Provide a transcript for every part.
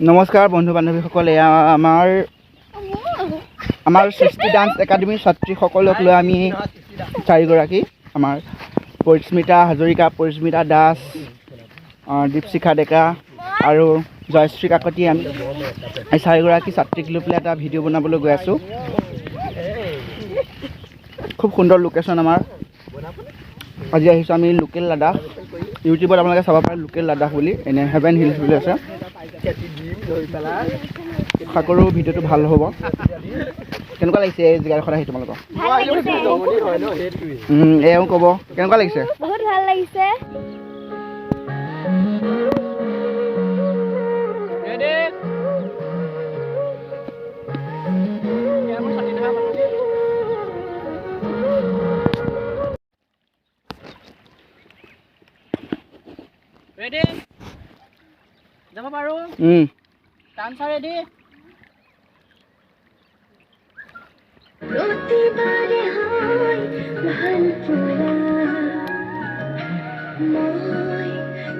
নমস্কাৰ বন্ধু বান্ধৱীসকল, এয়া আমাৰ সৃষ্টি ডান্স একাডেমীৰ ছাত্ৰীসকলক লৈ আমি চাৰিগৰাকী, আমাৰ পৰিস্মিতা হাজৰিকা, পৰিস্মিতা দাস, দীপশিখা ডেকা আৰু জয়শ্ৰী কাকতি, আমি এই চাৰিগৰাকী ছাত্ৰীক লৈ পেলাই এটা ভিডিঅ' বনাবলৈ গৈ আছোঁ। খুব সুন্দৰ লোকেশ্যন আমাৰ। আজি আহিছোঁ আমি লোকেল লাডাখ। ইউটিউবত আপোনালোকে চাব পাৰে লোকেল লাডাখ বুলি, এনে হেভেন হিলছ বুলি আছে। আশা কৰোঁ ভিডিঅ'টো ভাল হ'ব। কেনেকুৱা লাগিছে এই জেগাডোখৰত আহি তোমালোকৰ? এওঁ ক'ব কেনেকুৱা লাগিছে? বহুত ভাল লাগিছে। ৰেডি যাব পাৰোঁ? Dancer ready? প্ৰতিবাৰে হয় ভাল পোৱা মই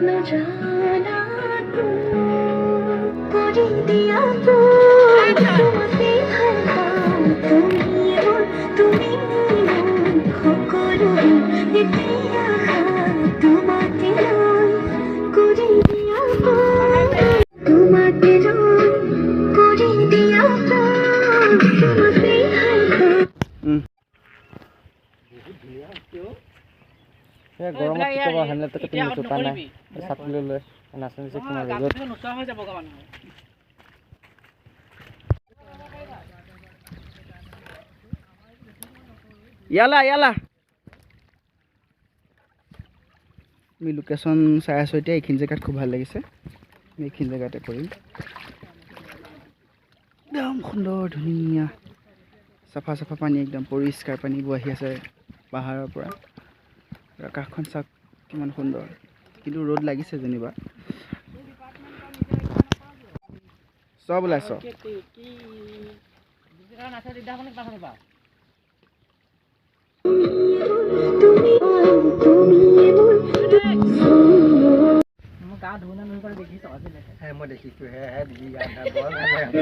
নজনাতো কৰি দিয়া তোমাকে ভাল পাওঁ, তুমি সকলো এতিয়া তোমাকে কৰি দিয়া তোমাকে কৰি দিয়া তোমাকে গৰমত কি ক'ব, হেমলেটকে তুমি জোতা নাই ছাতি লৈ লৈ নাচনিছে কিমান ৰ'দত নোচোৱা হৈ যাব মানুহ। ইয়ালা আমি লোকেশ্যন চাই আছোঁ এতিয়া। এইখিনি জেগাত খুব ভাল লাগিছে, এইখিনি জেগাতে কৰিম। একদম সুন্দৰ ধুনীয়া চাফা চাফা পানী, একদম পৰিষ্কাৰ পানীবোৰ আহি আছে পাহাৰৰ পৰা। আকাশখন চাওক কিমান সুন্দৰ, কিন্তু ৰ'দ লাগিছে যেনিবা। চব ওলাইছ মই দেখিছোঁ হে দিদি বৰ ভাল লাগে।